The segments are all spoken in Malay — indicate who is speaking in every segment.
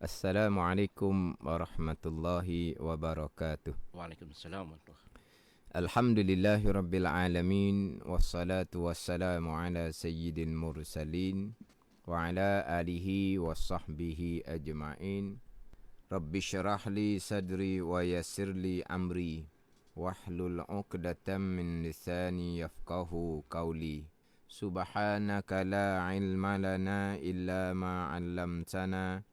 Speaker 1: Assalamualaikum warahmatullahi wabarakatuh.
Speaker 2: Waalaikumsalam warahmatullahi.
Speaker 1: Alhamdulillahi rabbil alamin. Wassalatu wassalamu ala sayyidil mursalin wa ala alihi wa sahbihi ajma'in. Rabbi syrah li sadri wa yassir li amri wahlul 'uqdatam min lisani yafqahu qawli. Subhanaka la ilma lana illa ma 'allamtana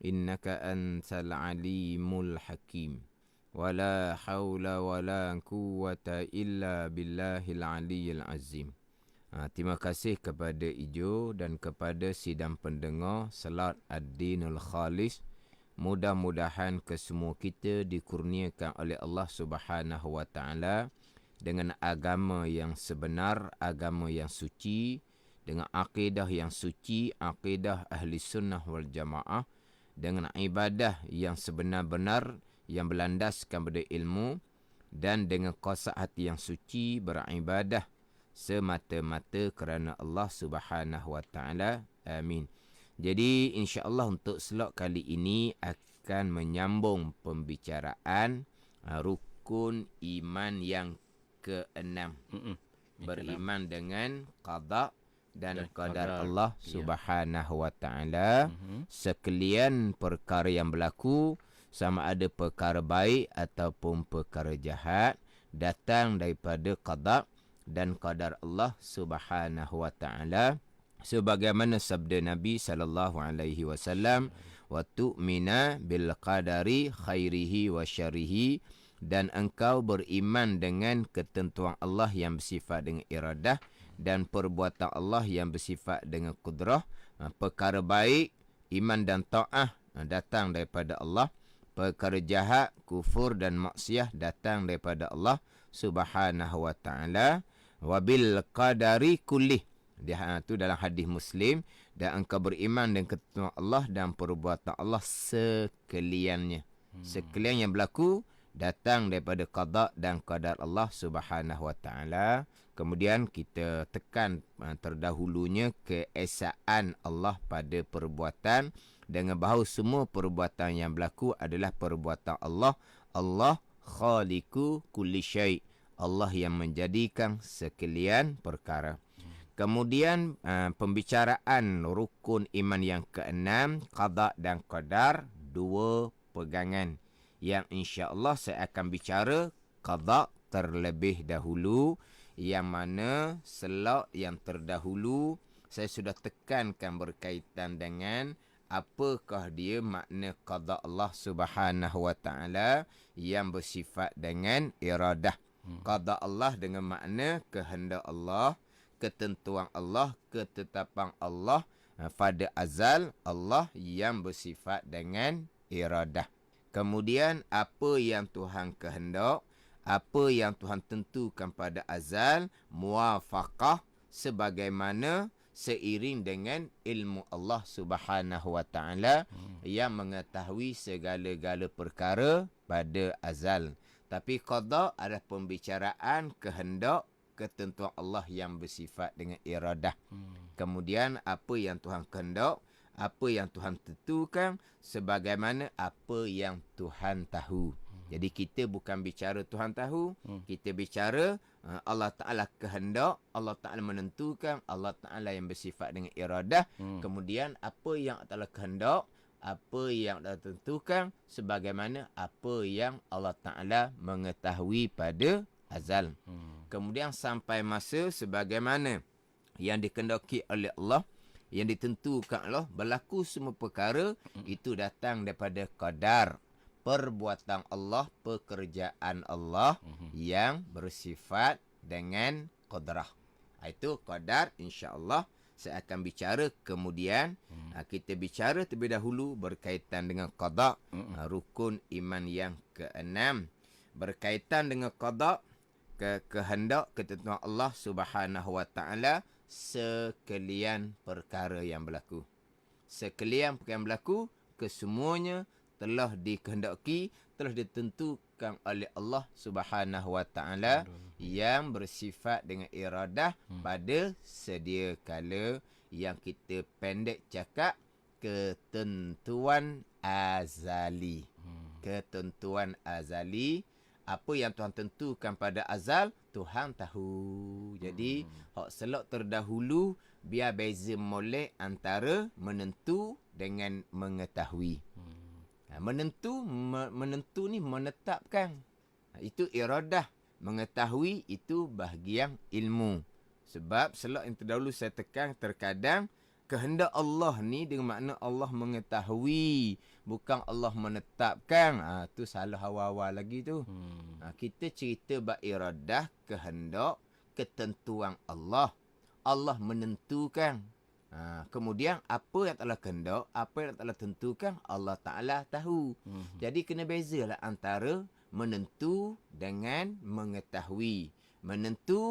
Speaker 1: innaka antal alimul hakim. Wala haula wala quwwata illa billahil aliyyil azim. Terima kasih kepada Ijo dan kepada sidang pendengar Salat Ad-Dinul Khalis. Mudah-mudahan kesemua kita dikurniakan oleh Allah Subhanahu wa taala dengan agama yang sebenar, agama yang suci, dengan akidah yang suci, akidah ahli sunnah wal jamaah, dengan ibadah yang sebenar-benar yang berlandaskan pada ilmu, dan dengan kuasa hati yang suci beribadah semata-mata kerana Allah Subhanahu wa taala. Amin. Jadi insya-Allah untuk slot kali ini akan menyambung pembicaraan rukun iman yang keenam. Beriman dengan qada dan qadar Allah Subhanahu wa taala, sekalian perkara yang berlaku, sama ada perkara baik ataupun perkara jahat, datang daripada qada dan qadar Allah Subhanahu wa taala, sebagaimana sabda Nabi sallallahu alaihi wasallam, wa tu'mina bil qadari khairihi wa syarrihi, dan engkau beriman dengan ketentuan Allah yang bersifat dengan iradah dan perbuatan Allah yang bersifat dengan kudrah. Perkara baik, iman dan ta'ah datang daripada Allah. Perkara jahat, kufur dan maksiat datang daripada Allah Subhanahu wa taala. Wabil qadari kullih, dia tu dalam hadis Muslim, dan engkau beriman dengan ketentuan Allah dan perbuatan Allah sekaliannya. Sekalian yang berlaku datang daripada qada dan qadar Allah Subhanahu wa taala. Kemudian kita tekan terdahulunya keesaan Allah pada perbuatan, dengan bahawa semua perbuatan yang berlaku adalah perbuatan Allah. Allah khaliqu kulli syai', Allah yang menjadikan sekalian perkara. Kemudian pembicaraan rukun iman yang keenam, qada dan qadar, dua pegangan yang insya-Allah saya akan bicara qada terlebih dahulu, yang mana slot yang terdahulu saya sudah tekankan berkaitan dengan apakah dia makna qada Allah Subhanahu wa taala yang bersifat dengan iradah. Qada Allah dengan makna kehendak Allah, ketentuan Allah, ketetapan Allah pada azal, Allah yang bersifat dengan iradah. Kemudian apa yang Tuhan kehendak, apa yang Tuhan tentukan pada azal, muwafaqah sebagaimana seiring dengan ilmu Allah Subhanahu wa taala yang mengetahui segala-gala perkara pada azal. Tapi qada adalah pembicaraan kehendak, ketentuan Allah yang bersifat dengan iradah. Kemudian apa yang Tuhan kehendak, apa yang Tuhan tentukan, sebagaimana apa yang Tuhan tahu. Jadi kita bukan bicara Tuhan tahu, kita bicara Allah Ta'ala kehendak, Allah Ta'ala menentukan, Allah Ta'ala yang bersifat dengan iradah. Kemudian apa yang Allah Ta'ala kehendak, apa yang Allah tentukan, sebagaimana apa yang Allah Ta'ala mengetahui pada azal. Kemudian sampai masa sebagaimana yang dikehendaki oleh Allah, yang ditentukan Allah, berlaku semua perkara itu datang daripada qadar, perbuatan Allah, pekerjaan Allah yang bersifat dengan qudrah. Itu qadar, insya-Allah saya akan bicara kemudian. Kita bicara terlebih dahulu berkaitan dengan qada, rukun iman yang keenam. Berkaitan dengan qada, kehendak, ketentuan Allah Subhanahu wa taala, sekalian perkara yang berlaku. Sekalian perkara yang berlaku, kesemuanya telah dikehendaki, telah ditentukan oleh Allah Subhanahu wa taala yang bersifat dengan iradah pada sedia kala, yang kita pendek cakap ketentuan azali. Ketentuan azali. Apa yang Tuhan tentukan pada azal, Tuhan tahu. Jadi, hak selok terdahulu, biar beza molek antara menentu dengan mengetahui. Menentu ni menetapkan. Itu iradah. Mengetahui itu bahagian ilmu. Sebab selok yang terdahulu saya tekan, terkadang kehendak Allah ni dengan makna Allah mengetahui, bukan Allah menetapkan. Tu salah awal-awal lagi tu. Kita cerita bab iradah, kehendak, ketentuan Allah. Allah menentukan. Kemudian apa yang telah kehendak, apa yang telah tentukan, Allah Ta'ala tahu. Jadi kena bezalah antara menentu dengan mengetahui. Menentu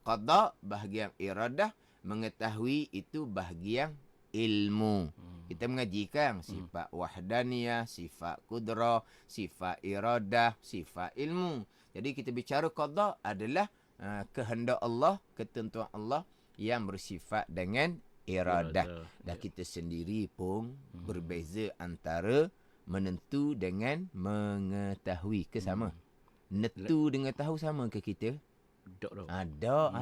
Speaker 1: qada bahagian iradah, mengetahui itu bahagian ilmu. Kita mengajikan sifat wahdaniyah, sifat kudrah, sifat iradah, sifat ilmu. Jadi kita bicara qada adalah kehendak Allah, ketentuan Allah yang bersifat dengan iradah. Dan kita sendiri pun berbeza antara menentu dengan mengetahui. Ke sama? Netu dengan tahu sama ke kita? Tak.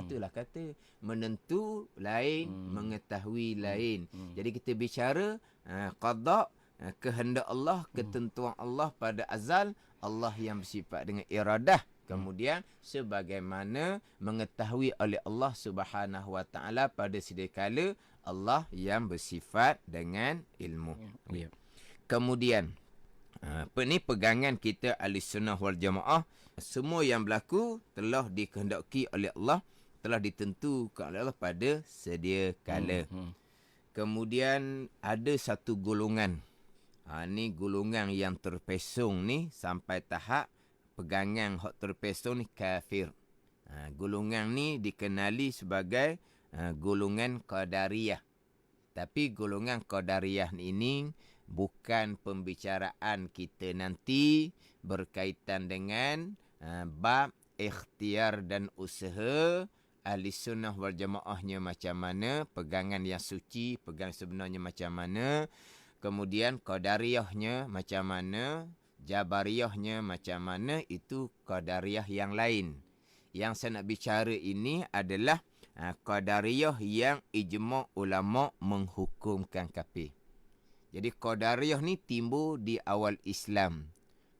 Speaker 1: Itulah kata. Menentu lain, mengetahui lain. Jadi kita bicara qada, kehendak Allah, ketentuan Allah pada azal, Allah yang bersifat dengan iradah. Kemudian sebagaimana mengetahui oleh Allah Subhanahu Wa Taala pada sedia kala, Allah yang bersifat dengan ilmu. Kemudian ni pegangan kita Ahlussunnah wal Jamaah. Semua yang berlaku telah dikehendaki oleh Allah, telah ditentukan oleh Allah pada sedia kala. Kemudian ada satu golongan. Ni golongan yang terpesong ni sampai tahap pegangan hak terpesong ni kafir. Golongan ni dikenali sebagai golongan Qadariyah. Tapi golongan Qadariyah ini bukan pembicaraan kita nanti berkaitan dengan bab ikhtiar dan usaha Ahlussunnah wal Jamaahnya macam mana, pegangan yang suci, pegangan sebenarnya macam mana, kemudian Qadariyahnya macam mana, Jabariyahnya macam mana, itu Qadariyah yang lain. Yang saya nak bicara ini adalah Qadariyah yang ijma' ulama' menghukumkan kafir. Jadi Qadariyah ni timbul di awal Islam.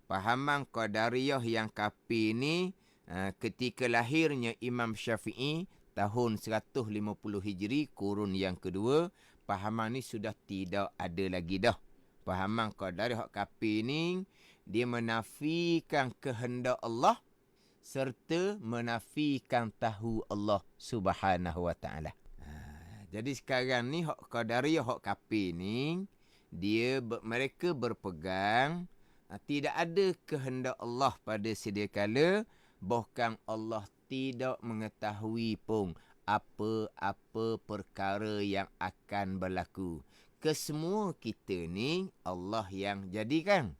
Speaker 1: Pahaman Qadariyah yang kafir ni ketika lahirnya Imam Syafi'i tahun 150 Hijri, kurun yang kedua, pahaman ni sudah tidak ada lagi dah. Pahaman Qadariyah kafir ni dia menafikan kehendak Allah serta menafikan tahu Allah Subhanahu Wa Taala. Jadi sekarang ni hak Qadariyah, hak kafir ni, mereka berpegang tidak ada kehendak Allah pada sedia kala, bahkan Allah tidak mengetahui pun apa-apa perkara yang akan berlaku. Kesemua kita ni Allah yang jadikan.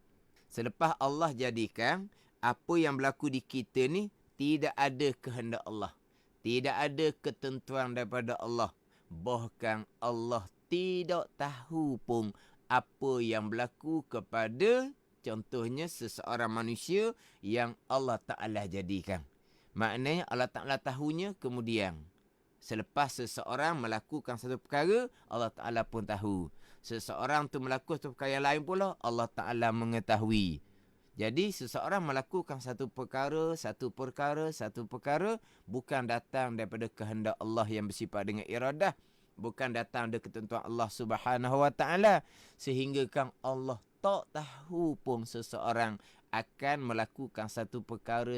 Speaker 1: Selepas Allah jadikan, apa yang berlaku di kita ni tidak ada kehendak Allah. Tidak ada ketentuan daripada Allah. Bahkan Allah tidak tahu pun apa yang berlaku kepada contohnya seseorang manusia yang Allah Ta'ala jadikan. Maknanya Allah Ta'ala tahunya kemudian. Selepas seseorang melakukan satu perkara, Allah Ta'ala pun tahu. Seseorang tu melakukan satu perkara yang lain pula, Allah Ta'ala mengetahui. Jadi seseorang melakukan satu perkara bukan datang daripada kehendak Allah yang bersifat dengan iradah, bukan datang dari ketentuan Allah Subhanahu Wa Taala, sehingga kan Allah tak tahu pun seseorang akan melakukan satu perkara.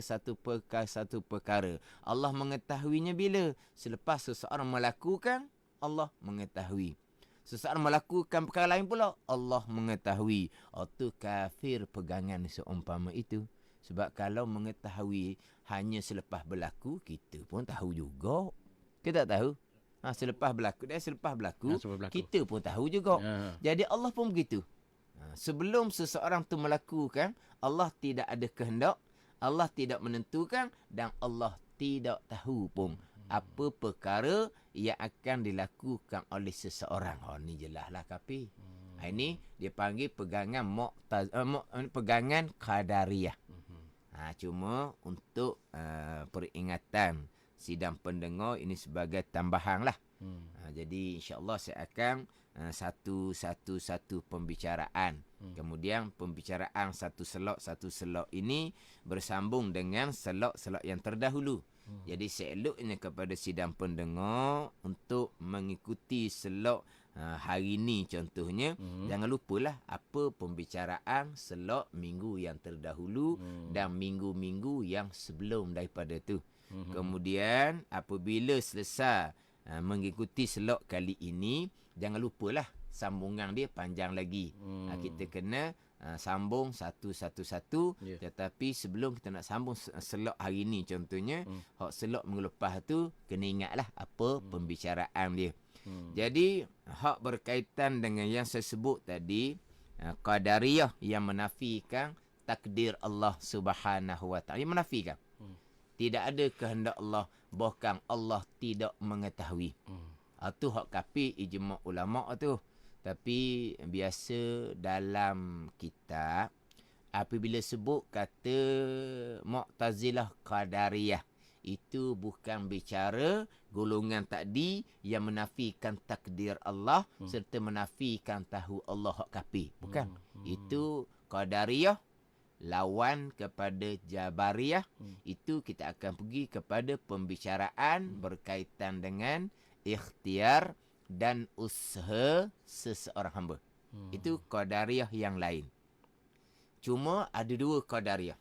Speaker 1: Allah mengetahuinya bila? Selepas seseorang melakukan, Allah mengetahui. Seseorang melakukan perkara lain pula, Allah mengetahui. Itu kafir pegangan seumpama itu. Sebab kalau mengetahui hanya selepas berlaku, kita pun tahu juga. Kita tak tahu. Selepas berlaku, kita pun tahu juga. Jadi Allah pun begitu. Sebelum seseorang tu melakukan, Allah tidak ada kehendak, Allah tidak menentukan, dan Allah tidak tahu pun apa perkara yang akan dilakukan oleh seseorang. Ni jelaslah kafir. Ini dia panggil pegangan pegangan Qadariyah. Cuma untuk peringatan sidang pendengar ini sebagai tambahan lah. Jadi insya-Allah saya akan satu pembicaraan. Kemudian pembicaraan satu selok ini bersambung dengan selok-selok yang terdahulu. Jadi saya eloknya kepada sidang pendengar untuk mengikuti selok hari ini contohnya. Jangan lupalah apa pembicaraan selok minggu yang terdahulu dan minggu-minggu yang sebelum daripada tu. Kemudian apabila selesai mengikuti selok kali ini, jangan lupalah sambungan dia panjang lagi. Kita kena sambung satu-satu. Tetapi sebelum kita nak sambung selok hari ni contohnya, selok minggu lepas tu kena ingatlah apa pembicaraan dia. Jadi hak berkaitan dengan yang saya sebut tadi, Qadariyah yang menafikan takdir Allah Subhanahu Wa Taala. Yang menafikan tidak ada kehendak Allah, bahkan Allah tidak mengetahui. Itu hak kafir ijma' ulama' tu. Tapi biasa dalam kitab apabila sebut kata Mu'tazilah Qadariyah, itu bukan bicara golongan tadi yang menafikan takdir Allah serta menafikan tahu Allah hak kafir. Bukan. Itu Qadariyah lawan kepada Jabariyah. Itu kita akan pergi kepada pembicaraan berkaitan dengan ikhtiar dan usaha seseorang hamba. Itu Qadariyah yang lain. Cuma ada dua Qadariyah.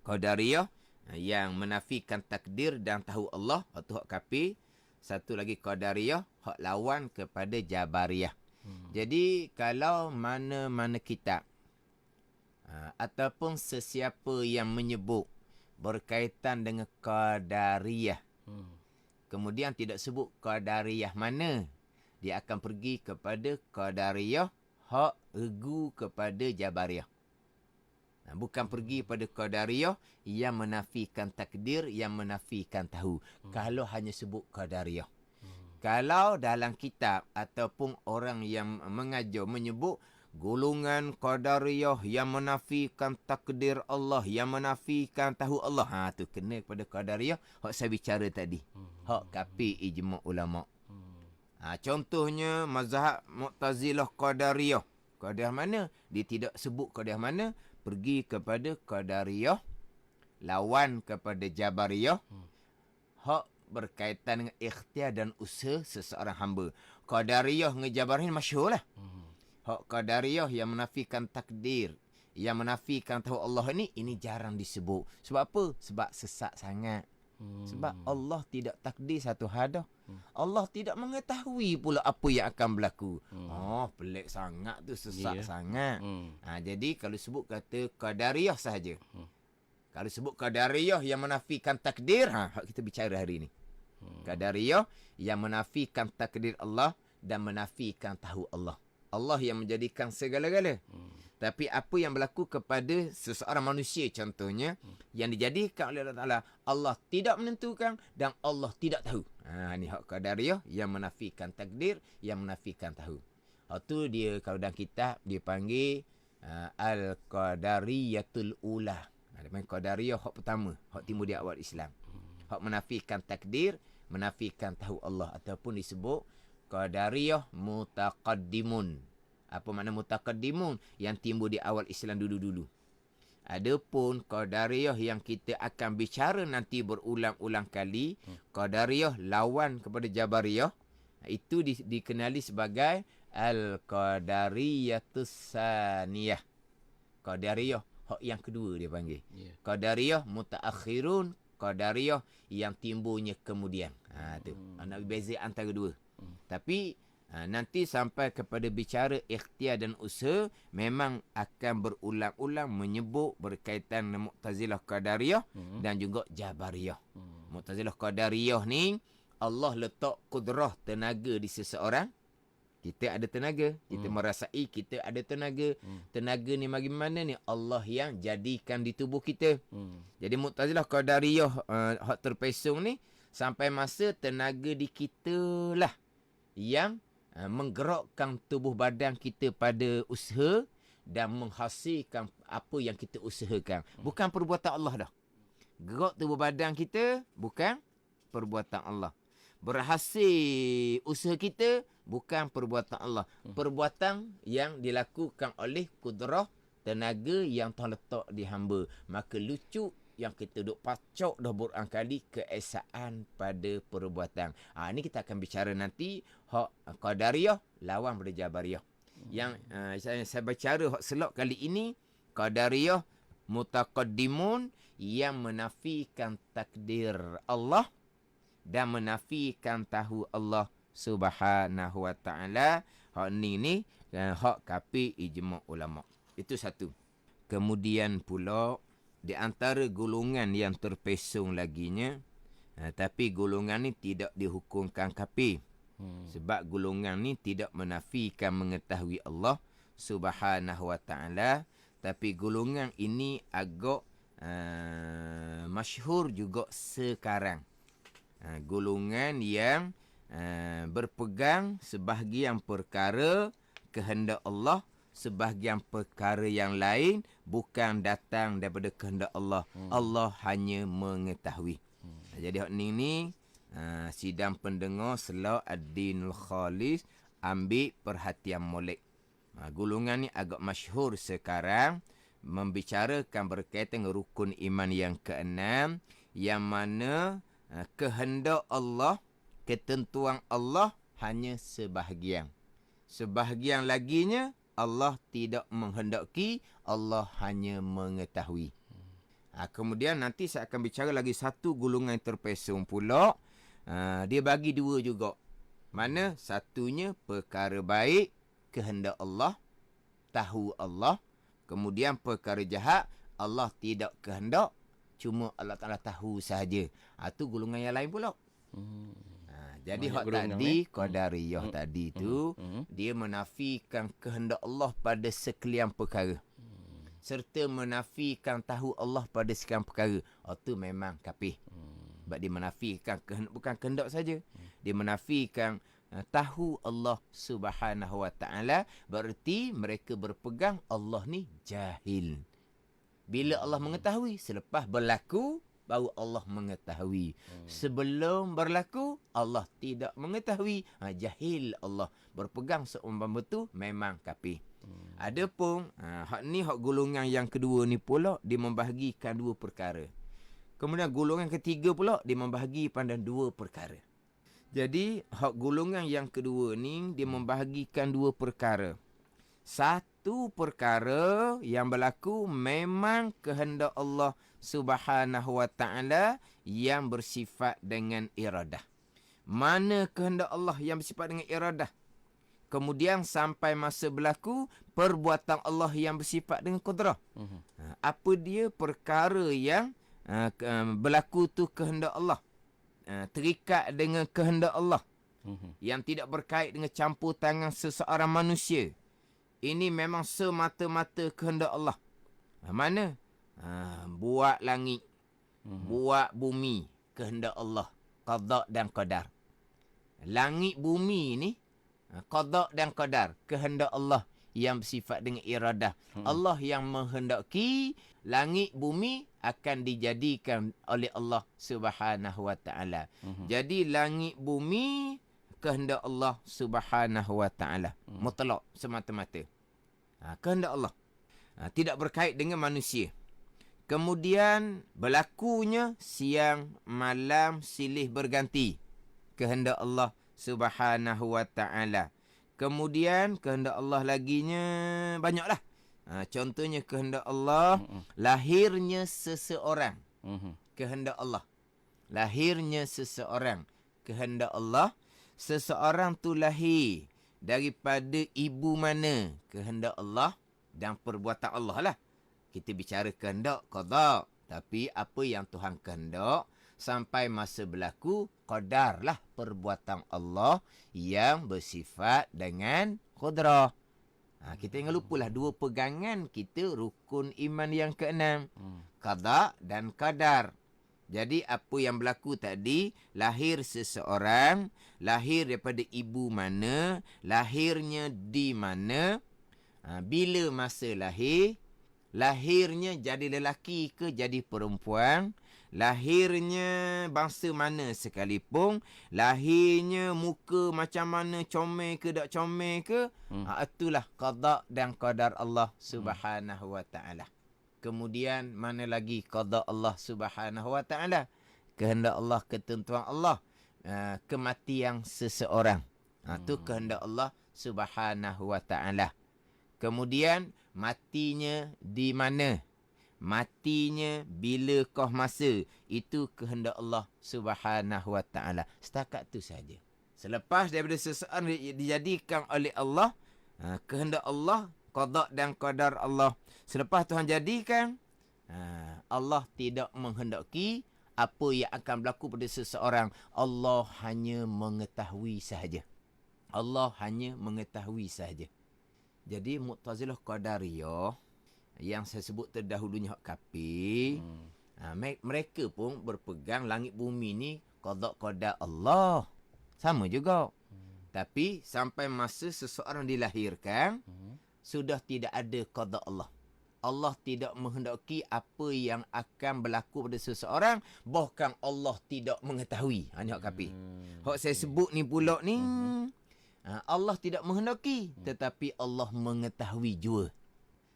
Speaker 1: Qadariyah yang menafikan takdir dan tahu Allah, itu hak kafir. Satu lagi Qadariyah hak lawan kepada Jabariyah. Jadi kalau mana-mana kitab ataupun sesiapa yang menyebut berkaitan dengan Qadariyah, kemudian tidak sebut Qadariyah mana, dia akan pergi kepada Qadariyah hak regu kepada Jabariyah. Bukan pergi pada Qadariyah yang menafikan takdir, yang menafikan tahu. Kalau hanya sebut Qadariyah. Kalau dalam kitab ataupun orang yang mengajar menyebut golongan Qadariyah yang menafikan takdir Allah, yang menafikan tahu Allah, tu kena kepada Qadariyah hak saya bicara tadi. Hak kafir ijma' ulama'. Contohnya mazhab Mu'tazilah Qadariyah. Qadariyah mana? Dia tidak sebut Qadariyah mana. Pergi kepada Qadariyah lawan kepada Jabariyah. Hak berkaitan dengan ikhtiar dan usaha seseorang hamba. Qadariyah dengan Jabariyah masyhur lah. Hak Qadariyah yang menafikan takdir, yang menafikan tahu Allah ini jarang disebut. Sebab apa? Sebab sesak sangat. Sebab Allah tidak takdir satu hal dah. Allah tidak mengetahui pula apa yang akan berlaku. Pelik sangat tu, sesak sangat. Jadi kalau sebut kata Qadariyah sahaja. Kalau sebut Qadariyah yang menafikan takdir, hak kita bicara hari ini. Qadariyah yang menafikan takdir Allah dan menafikan tahu Allah. Allah yang menjadikan segala-gala. Tapi apa yang berlaku kepada seseorang manusia contohnya, yang dijadikan oleh Allah Ta'ala, Allah tidak menentukan dan Allah tidak tahu. Ini hak Qadariyah yang menafikan takdir, yang menafikan tahu. Itu dia kalau dalam kitab dia panggil Al-Qadariyatul Ula. Dia panggil Qadariyah hak pertama, hak timbul di awal Islam. Hak menafikan takdir, menafikan tahu Allah, ataupun disebut Qadariyah Mutaqaddimun. Apa makna mutaqaddimun? Yang timbul di awal Islam dulu-dulu. Adapun Qadariyah yang kita akan bicara nanti berulang-ulang kali, Qadariyah lawan kepada Jabariyah, itu dikenali sebagai Al-Qadariyatus Saniyah. Qadariyah hak yang kedua dia panggil. Qadariyah mutaakhirun, Qadariyah yang timbulnya kemudian. Tu. Nak beza antara dua. Tapi nanti sampai kepada bicara ikhtiar dan usaha, memang akan berulang-ulang menyebut berkaitan dengan Mu'tazilah Qadariyah dan juga Jabariyah. Mu'tazilah Qadariyah ni, Allah letak kudrah tenaga di seseorang. Kita ada tenaga, kita merasai kita ada tenaga. Tenaga ni bagaimana ni? Allah yang jadikan di tubuh kita. Jadi Mu'tazilah Qadariyah hak terpesong ni, sampai masa tenaga di kita lah yang menggerakkan tubuh badan kita pada usaha dan menghasilkan apa yang kita usahakan. Bukan perbuatan Allah dah. Gerak tubuh badan kita bukan perbuatan Allah. Berhasil usaha kita bukan perbuatan Allah. Perbuatan yang dilakukan oleh kudrah tenaga yang Tuhan letak di hamba. Maka lucu yang kita duk pacok dah berulang kali keesaan pada perbuatan. Ini kita akan bicara nanti hak Qadariyah lawan pada Jabariyah. Yang saya bicara hak selok kali ini, Qadariyah mutaqaddimun yang menafikan takdir Allah dan menafikan tahu Allah Subhanahu wa taala. Hak ni hak kapi ijma' ulama. Itu satu. Kemudian pula di antara golongan yang terpesong laginya, tapi golongan ni tidak dihukumkan kafir. Sebab golongan ni tidak menafikan mengetahui Allah Subhanahu wa taala, tapi golongan ini agak masyhur juga sekarang. Golongan yang berpegang sebahagian perkara kehendak Allah, sebahagian perkara yang lain bukan datang daripada kehendak Allah. Allah hanya mengetahui. Jadi hak ni sidang pendengar Salah Ad-Dinul Khalis ambil perhatian molek. Golongan ni agak masyhur sekarang, membicarakan berkaitan dengan rukun iman yang keenam, yang mana kehendak Allah, ketentuan Allah hanya sebahagian. Sebahagian laginya Allah tidak menghendaki, Allah hanya mengetahui. Kemudian nanti saya akan bicara lagi satu golongan yang terpesong pula. Dia bagi dua juga. Mana satunya perkara baik, kehendak Allah, tahu Allah. Kemudian perkara jahat, Allah tidak kehendak, cuma Allah Ta'ala tahu sahaja. Itu golongan yang lain pula. Jadi hak tadi, Qadariyah tadi tu, dia menafikan kehendak Allah pada sekalian perkara. Serta menafikan tahu Allah pada sekalian perkara. Itu memang kafir. Sebab dia menafikan bukan kehendak saja. Dia menafikan tahu Allah Subhanahu wa taala, berarti mereka berpegang Allah ni jahil. Bila Allah mengetahui, selepas berlaku baru Allah mengetahui. Sebelum berlaku Allah tidak mengetahui. Jahil Allah. Berpegang seumpama betul memang kafir. Adapun hak ni, hak golongan yang kedua ni pula, dia membahagikan dua perkara. Kemudian golongan ketiga pula, dia membahagi pada dua perkara. Jadi hak golongan yang kedua ni, dia membahagikan dua perkara. Satu perkara yang berlaku memang kehendak Allah Subhanahu wa taala yang bersifat dengan iradah. Mana kehendak Allah yang bersifat dengan iradah? Kemudian sampai masa berlaku perbuatan Allah yang bersifat dengan qudrah. Apa dia perkara yang berlaku tu kehendak Allah, terikat dengan kehendak Allah, yang tidak berkait dengan campur tangan seseorang manusia. Ini memang semata-mata kehendak Allah. Mana? Buat langit, buat bumi, kehendak Allah, qada dan qadar. Langit bumi ni qada dan qadar, kehendak Allah yang bersifat dengan iradah. Allah yang menghendaki langit bumi akan dijadikan oleh Allah Subhanahu wa taala. Jadi langit bumi kehendak Allah Subhanahu wa taala. Mutlak, semata-mata. Kehendak Allah. Tidak berkait dengan manusia. Kemudian berlakunya siang, malam, silih berganti. Kehendak Allah Subhanahu wa taala. Kemudian kehendak Allah laginya banyaklah. Contohnya kehendak Allah, lahirnya seseorang. Kehendak Allah. Lahirnya seseorang. Kehendak Allah. Seseorang tu lahir daripada ibu mana? Kehendak Allah dan perbuatan Allah lah. Kita bicara kehendak, qada. Tapi apa yang Tuhan kehendak, sampai masa berlaku, qadarlah perbuatan Allah yang bersifat dengan qudrah. Kita jangan lupalah dua pegangan kita rukun iman yang keenam. Qada dan qadar. Jadi apa yang berlaku tadi, lahir seseorang, lahir daripada ibu mana, lahirnya di mana, bila masa lahir, lahirnya jadi lelaki ke jadi perempuan, lahirnya bangsa mana sekalipun, lahirnya muka macam mana, comel ke tak comel ke, itulah qada dan qadar Allah Subhanahu wa taala. Kemudian mana lagi qada Allah Subhanahu wa taala? Kehendak Allah, ketentuan Allah, kematian seseorang. Itu kehendak Allah Subhanahu wa taala. Kemudian matinya di mana? Matinya bila kau masa? Itu kehendak Allah Subhanahu wa taala. Setakat tu saja. Selepas daripada seseorang dijadikan oleh Allah, kehendak Allah, qada dan qadar Allah. Selepas Tuhan jadikan, Allah tidak menghendaki apa yang akan berlaku pada seseorang. Allah hanya mengetahui sahaja. Allah hanya mengetahui sahaja. Jadi Mu'tazilah Qadariyah yang saya sebut terdahulunya hak kafir, mereka pun berpegang langit bumi ni qada qadar Allah. Sama juga. Tapi sampai masa seseorang dilahirkan, sudah tidak ada qada Allah. Allah tidak menghendaki apa yang akan berlaku pada seseorang, bahkan Allah tidak mengetahui. Ini hak kafir. Hak saya sebut ni pula ni, Allah tidak menghendaki, tetapi Allah mengetahui jua.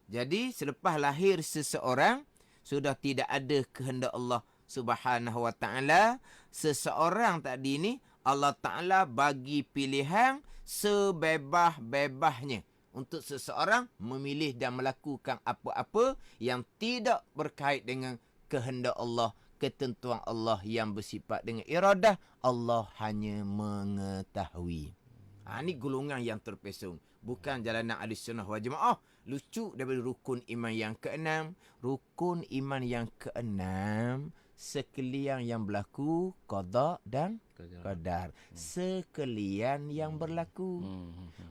Speaker 1: Jadi selepas lahir seseorang, sudah tidak ada kehendak Allah Subhanahu wa taala. Seseorang tadi ni Allah Taala bagi pilihan sebebas-bebasnya untuk seseorang memilih dan melakukan apa-apa yang tidak berkait dengan kehendak Allah, ketentuan Allah yang bersifat dengan iradah. Allah hanya mengetahui. Ini golongan yang terpesong. Bukan jalanan Ahlussunnah wal Jamaah. Lucu daripada rukun iman yang keenam. Rukun iman yang keenam, sekalian yang berlaku qada dan qadar. Sekalian yang berlaku.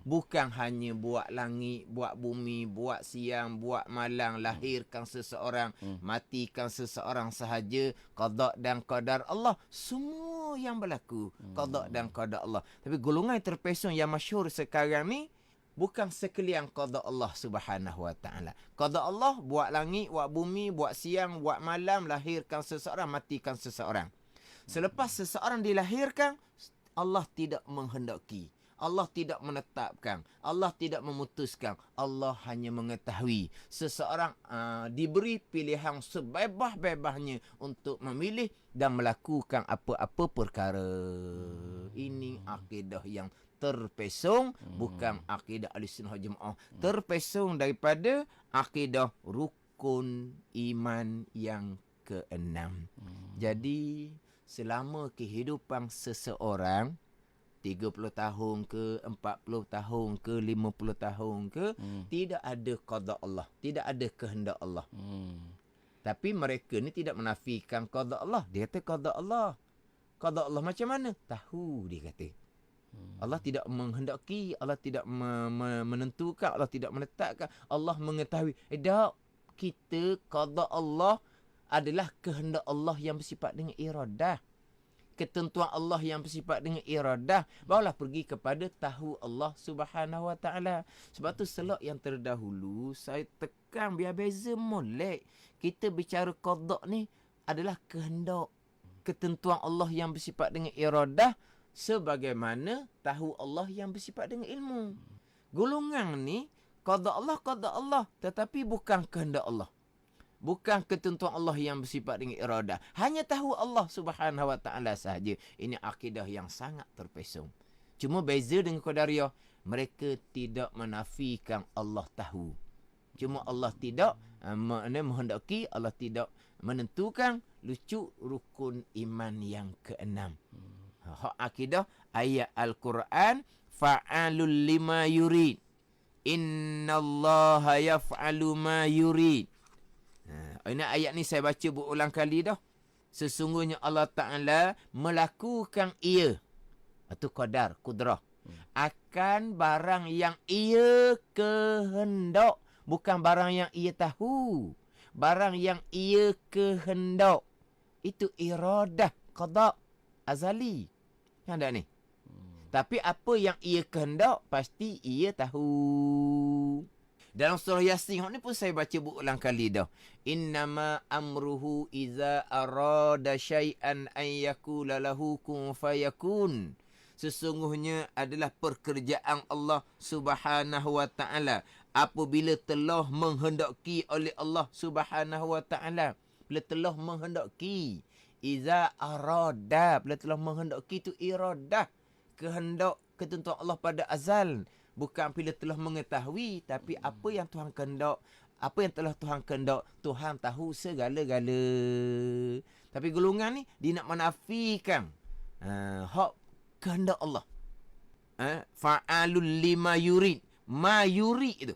Speaker 1: Bukan hanya buat langit, buat bumi, buat siang, buat malam, lahirkan seseorang, matikan seseorang sahaja. Qada dan qadar Allah. Semua yang berlaku qada dan qadar Allah. Tapi golongan yang terpesong yang masyhur sekarang ni, bukan sekalian qada Allah Subhanahu wa taala. Qada Allah buat langit, buat bumi, buat siang, buat malam, lahirkan seseorang, matikan seseorang. Selepas seseorang dilahirkan, Allah tidak menghendaki, Allah tidak menetapkan, Allah tidak memutuskan. Allah hanya mengetahui. Seseorang diberi pilihan sebebas-bebasnya untuk memilih dan melakukan apa-apa perkara. Ini akidah yang terpesong, bukan akidah Ahlussunnah wal Jamaah. Terpesong daripada akidah rukun iman yang keenam. Jadi selama kehidupan seseorang, 30 tahun ke, 40 tahun ke, 50 tahun ke, tidak ada qada Allah, tidak ada kehendak Allah. Tapi mereka ni tidak menafikan qada Allah. Dia kata qada Allah. Qada Allah macam mana? Tahu, dia kata. Allah tidak menghendaki, Allah tidak menentukan, Allah tidak menetapkan, Allah mengetahui. Tak, kita qada Allah adalah kehendak Allah yang bersifat dengan iradah. Ketentuan Allah yang bersifat dengan iradah. Barulah pergi kepada tahu Allah Subhanahu wa taala. Sebab tu selok yang terdahulu saya tekan biar beza molek. Kita bicara qada ni adalah kehendak, ketentuan Allah yang bersifat dengan iradah, sebagaimana tahu Allah yang bersifat dengan ilmu. Golongan ni qada Allah, tetapi bukan kehendak Allah. Bukan ketentuan Allah yang bersifat dengan iradah. Hanya tahu Allah Subhanahu wa taala sahaja. Ini akidah yang sangat terpesong. Cuma beza dengan Qadariyah, mereka tidak menafikan Allah tahu. Cuma Allah tidak menghendaki, Allah tidak menentukan. Lucu rukun iman yang keenam. Hak akidah ayat Al-Quran, fa'alul lima yurid. Innallaha yaf'alu ma yurid. Ini ayat ni saya baca berulang kali dah. Sesungguhnya Allah Ta'ala melakukan ia. Itu qadar, kudrah. Akan barang yang ia kehendak. Bukan barang yang ia tahu. Barang yang ia kehendak. Itu iradah qada azali. Yang ada ni. Tapi apa yang ia kehendak, pasti ia tahu. Dalam surah Yasin ni pun saya baca berulang kali dah. Innama amruhu iza arada syai'an an yakula lahu kun fayakun. Sesungguhnya adalah pekerjaan Allah Subhanahu wa taala apabila telah menghendaki oleh Allah Subhanahu wa taala. Bila telah menghendaki, iza arada, bila telah menghendaki itu iradah, kehendak ketentuan Allah pada azal. Bukan bila telah mengetahui, tapi apa yang Tuhan kehendak, apa yang telah Tuhan kehendak, Tuhan tahu segala-gala. Tapi golongan ni dia nak menafikan hak kehendak Allah. Fa'alul lima yurid. Ma yurid itu.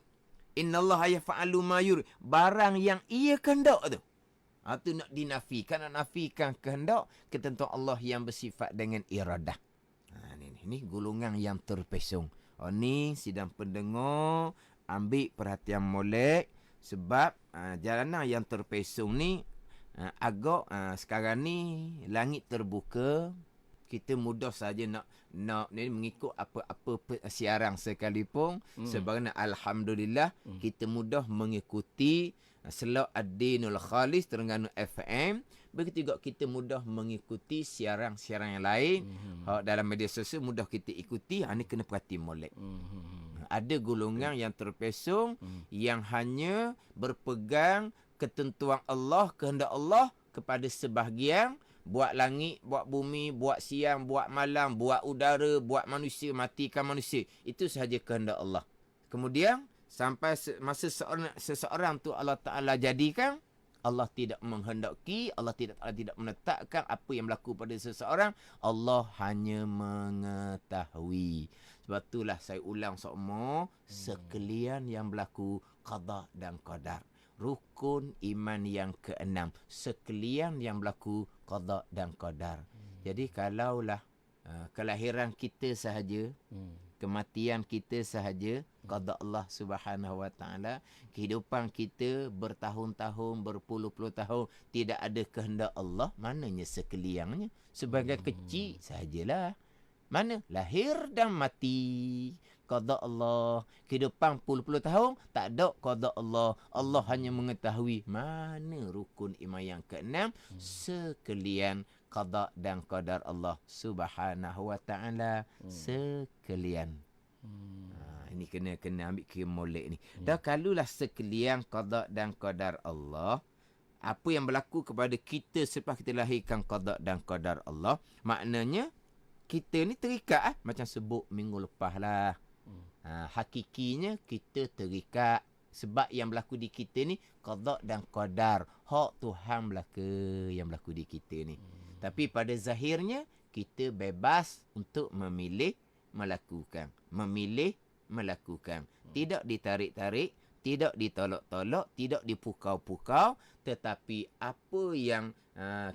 Speaker 1: Innallaha yaf'alu ma yurid. Barang yang ia kehendak tu. Itu nak dinafikan, nak nafikan kehendak ketentuan Allah yang bersifat dengan iradah. Ni golongan yang terpesong. Ni sidang pendengar, ambil perhatian molek. Sebab jalanan yang terpesong ni agak sekarang ni langit terbuka. Kita mudah saja nak ni mengikut apa-apa siaran sekalipun. Sebagaimana alhamdulillah kita mudah mengikuti Selok Ad-Dinul Khalis Terengganu FM. Begitu juga kita mudah mengikuti siaran-siaran yang lain. Dalam media sosial mudah kita ikuti. Ini kena perhati molek. Ada golongan yang terpesong yang hanya berpegang ketentuan Allah, kehendak Allah kepada sebahagian. Buat langit, buat bumi, buat siang, buat malam, buat udara, buat manusia, matikan manusia. Itu sahaja kehendak Allah. Kemudian sampai masa seseorang tu Allah Ta'ala jadikan, Allah tidak menghendaki, Allah tidak menetapkan apa yang berlaku pada seseorang. Allah hanya mengetahui. Sebab itulah saya ulang semua, sekalian yang berlaku qada dan qadar. Rukun iman yang keenam, sekalian yang berlaku qada dan qadar. Jadi kalaulah kelahiran kita sahaja, kematian kita sahaja, qada Allah Subhanahu wa taala, kehidupan kita bertahun-tahun, berpuluh-puluh tahun tidak ada kehendak Allah, mananya sekaliannya? Sebagai kecil sahajalah. Mana? Lahir dan mati. Qada Allah. Kehidupan puluh-puluh tahun, tak ada qada Allah. Allah hanya mengetahui mana rukun iman yang keenam, sekalian qada dan qadar Allah Subhanahu wa taala sekalian. Ini kena ambil kira molek ni. Dan kalaulah sekalian qada dan qadar Allah, apa yang berlaku kepada kita selepas kita lahirkan qada dan qadar Allah, maknanya kita ni terikat macam sebut minggu lepas lah. Hakikinya kita terikat sebab yang berlaku di kita ni qada dan qadar. Hak Tuhan yang berlaku di kita ni. Tapi pada zahirnya kita bebas untuk memilih melakukan. Tidak ditarik-tarik, tidak ditolak-tolak, tidak dipukau-pukau, tetapi apa yang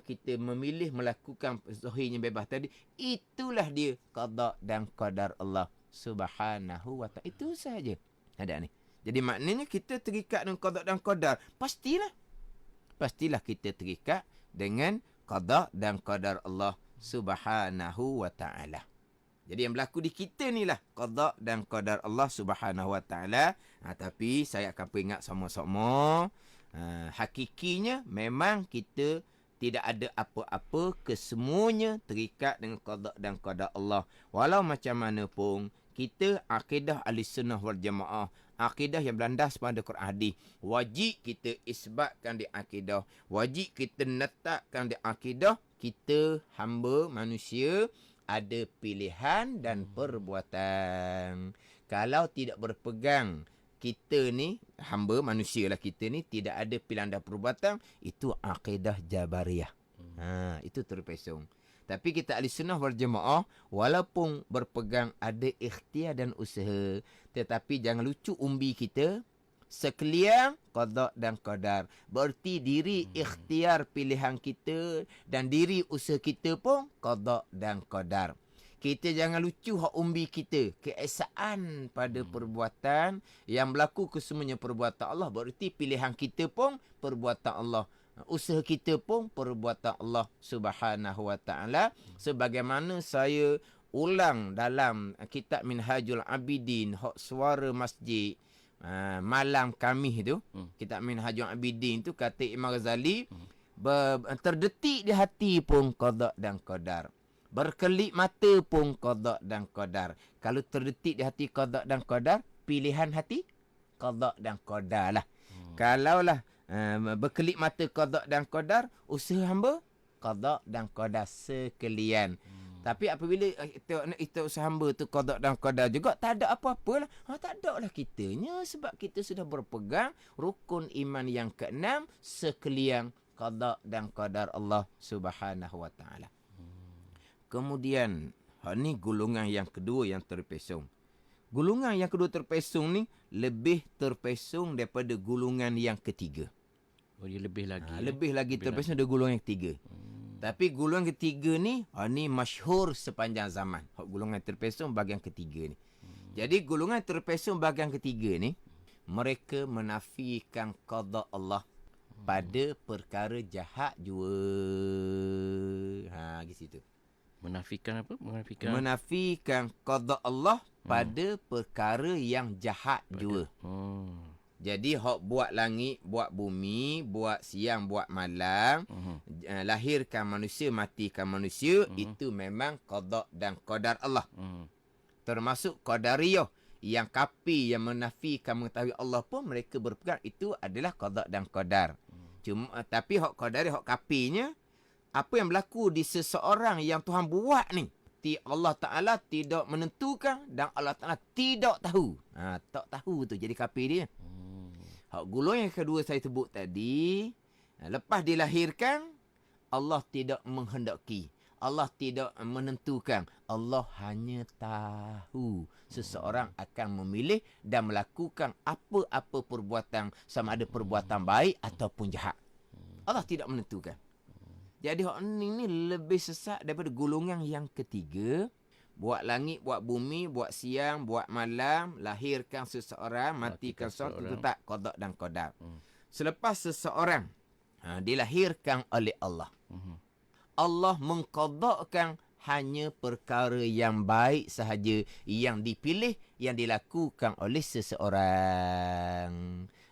Speaker 1: kita memilih melakukan zahirnya bebas tadi, itulah dia qada dan qadar Allah Subhanahu wa ta'ala. Itu sahaja. Ada ni. Jadi maknanya kita terikat dengan qada dan qadar. Pastilah kita terikat dengan qada dan qadar Allah Subhanahu wa ta'ala. Jadi yang berlaku di kita ni lah qada dan qadar Allah Subhanahu wa ta'ala. Tapi saya akan peringat sama-sama, hakikinya memang kita tidak ada apa-apa, kesemuanya terikat dengan qada dan qadar Allah. Walau macam mana pun, kita akidah Ahlussunnah wal Jamaah, akidah yang berlandas pada Quran hadis, wajib kita isbatkan di akidah, wajib kita letakkan di akidah. Kita hamba manusia ada pilihan dan perbuatan. Kalau tidak berpegang, kita ni hamba manusia lah, kita ni tidak ada pilihan dan perbuatan, itu akidah Jabariyah. Itu terpesong. Tapi kita Ahlussunnah wal Jamaah, walaupun berpegang ada ikhtiar dan usaha, tetapi jangan lucu umbi kita, sekalian qada dan qadar. Berarti diri ikhtiar pilihan kita dan diri usaha kita pun qada dan qadar. Kita jangan lucu hak umbi kita. Keesaan pada perbuatan yang berlaku kesemuanya perbuatan Allah. Berarti pilihan kita pun perbuatan Allah. Usaha kita pun perbuatan Allah Subhanahu wa taala. Sebagaimana saya ulang dalam kitab Minhajul Abidin, hak suara masjid malam Khamis tu. Kitab Minhajul Abidin tu kata Imam Ghazali, terdetik di hati pun qada dan qadar. Berkelip mata pun qada dan qadar. Kalau terdetik di hati qada dan qadar, pilihan hati qada dan qadar lah. Kalaulah berkelip mata qada dan qadar, usaha hamba qada dan qadar sekalian. Tapi apabila kita usaha hamba tu qada dan qadar juga, tak ada apa-apa lah. Tak ada lah kitanya, sebab kita sudah berpegang rukun iman yang keenam sekalian qada dan qadar Allah Subhanahu wa taala. Kemudian, ni golongan yang kedua yang terpesong. Golongan yang kedua terpesong ni lebih terpesong daripada golongan yang ketiga.
Speaker 2: Oh, dia lebih lagi.
Speaker 1: Lebih lagi terpesong dari golongan yang ketiga. Tapi golongan ketiga ni, ni masyhur sepanjang zaman. Golongan terpesong bahagian ketiga ni. Jadi golongan terpesong bahagian ketiga ni, mereka menafikan qada Allah pada perkara jahat jua. Di situ.
Speaker 2: Menafikan apa?
Speaker 1: Menafikan qada Allah pada perkara yang jahat jua. Jadi hak buat langit, buat bumi, buat siang, buat malam, lahirkan manusia, matikan manusia, itu memang qada dan qadar Allah. Termasuk qadariyah yang kafir, yang menafikan mengetahui Allah pun mereka berpegang itu adalah qada dan qadar. Tapi hak qadari, hak kafirnya, apa yang berlaku di seseorang yang Tuhan buat ni, Allah Ta'ala tidak menentukan dan Allah Ta'ala tidak tahu. Tak tahu tu jadi kafir dia. Hak golongan yang kedua saya sebut tadi, lepas dilahirkan, Allah tidak menghendaki. Allah tidak menentukan. Allah hanya tahu seseorang akan memilih dan melakukan apa-apa perbuatan, sama ada perbuatan baik ataupun jahat. Allah tidak menentukan. Jadi hak ni lebih sesat daripada golongan yang ketiga. Buat langit, buat bumi, buat siang, buat malam, lahirkan seseorang, matikan seseorang, itu tak qada dan qadar. Selepas seseorang dilahirkan oleh Allah, Allah mengqadakan hanya perkara yang baik sahaja yang dipilih, yang dilakukan oleh seseorang.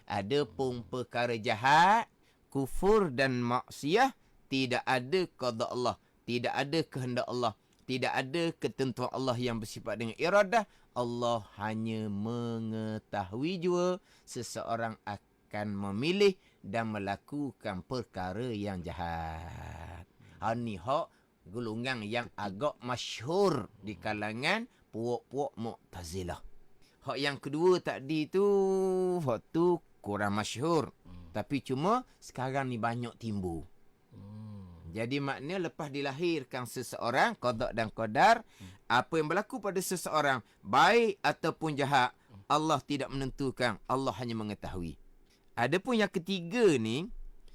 Speaker 1: Adapun perkara jahat, kufur dan maksiat, tidak ada qada Allah, tidak ada kehendak Allah, tidak ada ketentuan Allah yang bersifat dengan iradah. Allah hanya mengetahui jua seseorang akan memilih dan melakukan perkara yang jahat. Ni hak golongan yang agak masyhur di kalangan puak-puak Mu'tazilah. Hak yang kedua tadi tu, hak tu kurang masyhur. Tapi cuma sekarang ni banyak timbul. Jadi maknanya lepas dilahirkan seseorang, qada dan qadar, apa yang berlaku pada seseorang, baik ataupun jahat, Allah tidak menentukan, Allah hanya mengetahui. Adapun yang ketiga ni,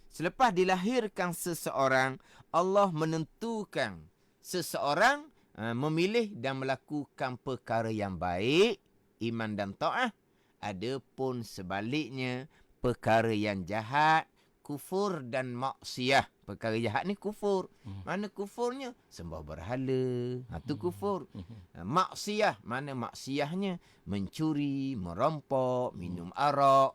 Speaker 1: selepas dilahirkan seseorang, Allah menentukan seseorang memilih dan melakukan perkara yang baik, iman dan ta'ah. Adapun sebaliknya, perkara yang jahat, kufur dan maksiat. Perkara jahat ni kufur. Mana kufurnya? Sembah berhala. Itu kufur. Maksiat. Mana maksiatnya? Mencuri, merampok, minum arak.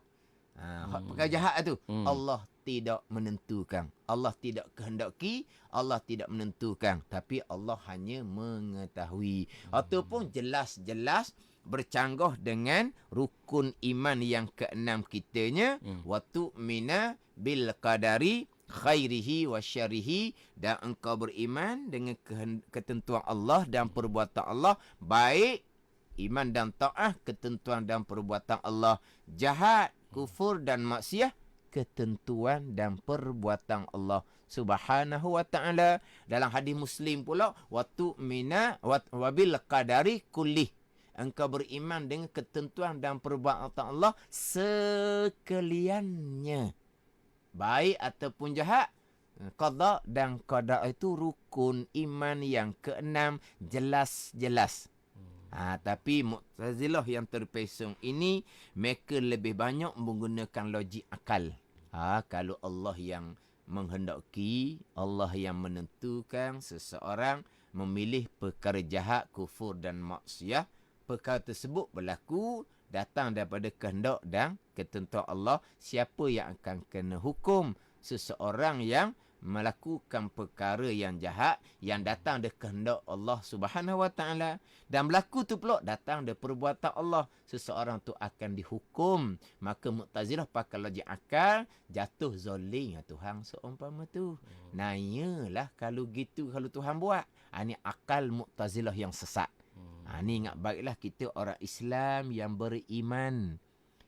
Speaker 1: Perkara jahat tu. Allah tidak menentukan. Allah tidak kehendaki. Allah tidak menentukan. Tapi Allah hanya mengetahui. Ataupun jelas-jelas bercanggah dengan rukun iman yang keenam kitanya. Wa tu'mina bil qadari khairihi wa syarihi, dan engkau beriman dengan ketentuan Allah dan perbuatan Allah, baik iman dan ta'ah, ketentuan dan perbuatan Allah, jahat, kufur dan maksiat, ketentuan dan perbuatan Allah Subhanahu wa ta'ala. Dalam hadis Muslim pula, wa tu'mina wa bil qadari kullih, engkau beriman dengan ketentuan dan perbuatan Allah sekaliannya, baik ataupun jahat, qada dan qadar itu rukun iman yang keenam, jelas-jelas. Tapi Mu'tazilah yang terpesong ini, mereka lebih banyak menggunakan logik akal. Kalau Allah yang menghendaki, Allah yang menentukan seseorang memilih perkara jahat, kufur dan maksiat, perkara tersebut berlaku datang daripada kehendak dan ketentuan Allah. Siapa yang akan kena hukum? Seseorang yang melakukan perkara yang jahat yang datang dari kehendak Allah Subhanahu Wa Taala, dan berlaku tu pula datang dari perbuatan Allah, seseorang tu akan dihukum. Maka Mu'tazilah pakai logik akal, jatuh zalim Tuhan seumpama tu. Nanyalah kalau gitu, kalau Tuhan buat. Ini akal Mu'tazilah yang sesat. Ni ingat baiklah, kita orang Islam yang beriman.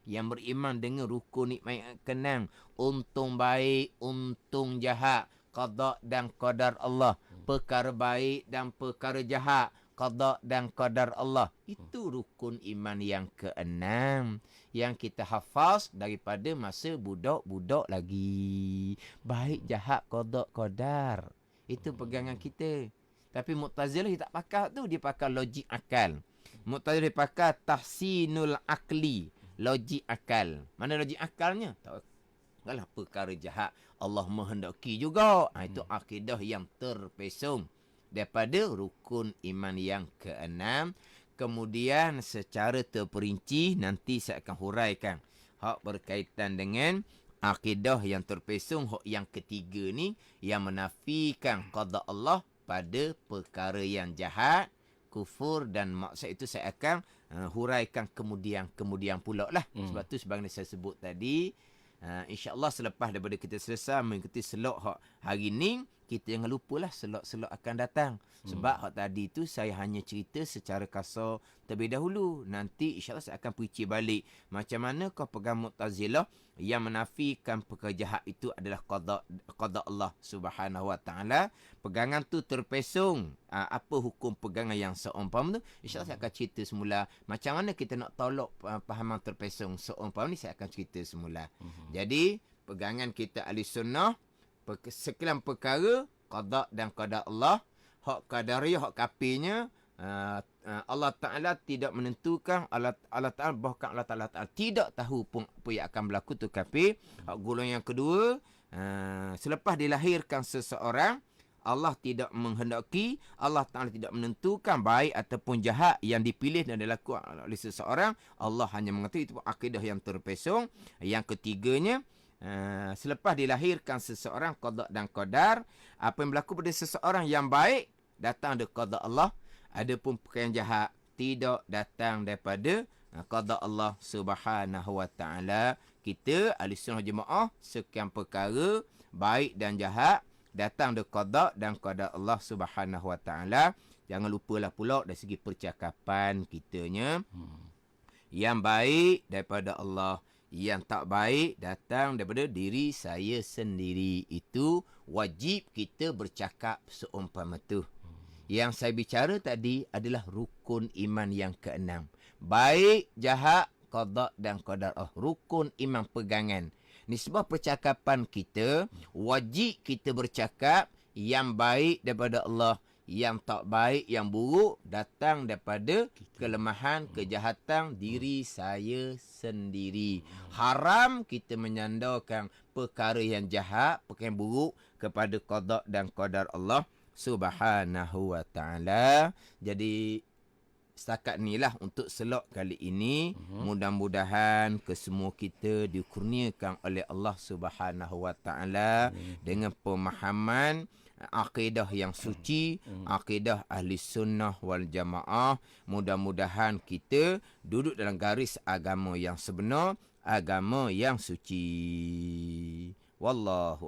Speaker 1: Yang beriman dengan rukun nikmat yang kenang. Untung baik, untung jahat. Qada dan qadar Allah. Perkara baik dan perkara jahat. Qada dan qadar Allah. Itu rukun iman yang keenam. Yang kita hafaz daripada masa budak-budak lagi. Baik jahat qada qadar. Itu pegangan kita. Tapi Mu'tazilah dia tak pakai tu. Dia pakai logik akal. Mu'tazilah dia pakai tahsinul akli. Logik akal. Mana logik akalnya? Tak lah perkara jahat Allah menghendaki juga. Itu akidah yang terpesong daripada rukun iman yang keenam. Kemudian secara terperinci nanti saya akan huraikan hak berkaitan dengan akidah yang terpesong. Hak yang ketiga ni yang menafikan qada Allah pada perkara yang jahat, kufur dan maksiat. Itu saya akan huraikan kemudian pula lah. Sebab tu sebagaimana saya sebut tadi, insya-Allah selepas daripada kita selesai mengikuti slot hak hari ni, kita jangan lupalah slot-slot akan datang. Sebab hak tadi tu saya hanya cerita secara kasar terlebih dahulu. Nanti insya-Allah saya akan perinci balik macam mana kau pegang Mu'tazilah yang menafikan perkara jahat itu adalah qada Allah Subhanahu Wa Taala. Pegangan tu terpesong. Apa hukum pegangan yang seumpama tu? Insya-Allah saya akan cerita semula. Macam mana kita nak tolak pahaman terpesong seumpama ni, saya akan cerita semula. Jadi pegangan kita ahli sunnah, sekian perkara qada dan qadar Allah. Hak qadariyah, hak kafirnya, Allah Ta'ala tidak menentukan. Allah Ta'ala, bahkan Allah Ta'ala tidak tahu pun apa yang akan berlaku tu kafir. Hak golongan yang kedua, selepas dilahirkan seseorang, Allah tidak menghendaki, Allah Ta'ala tidak menentukan baik ataupun jahat yang dipilih dan dilakukan oleh seseorang. Allah hanya mengetahui. Itu akidah yang terpesong. Yang ketiganya, selepas dilahirkan seseorang, qada dan qadar, apa yang berlaku pada seseorang yang baik datang dari qada Allah, adapun perkara yang jahat tidak datang daripada qada Allah Subhanahu Wa Taala. Kita ahli sunnah jemaah, sekian perkara baik dan jahat datang dari qada dan qadar Allah Subhanahu Wa Taala. Jangan lupalah pula dari segi percakapan kitanya, yang baik daripada Allah, yang tak baik datang daripada diri saya sendiri. Itu wajib kita bercakap seumpama tu. Yang saya bicara tadi adalah rukun iman yang keenam. Baik, jahat, qada dan qadar Allah. Rukun iman pegangan. Nisbah percakapan kita, wajib kita bercakap yang baik daripada Allah. Yang tak baik, yang buruk datang daripada kelemahan, kejahatan diri saya sendiri. Haram kita menyandarkan perkara yang jahat, perkara yang buruk kepada qada dan qadar Allah Subhanahu Wa Taala. Jadi setakat inilah untuk slot kali ini. Mudah-mudahan kesemua kita dikurniakan oleh Allah Subhanahu Wa Taala dengan pemahaman akidah yang suci, akidah ahli sunnah wal jamaah. Mudah-mudahan kita duduk dalam garis agama yang sebenar, agama yang suci. Wallahu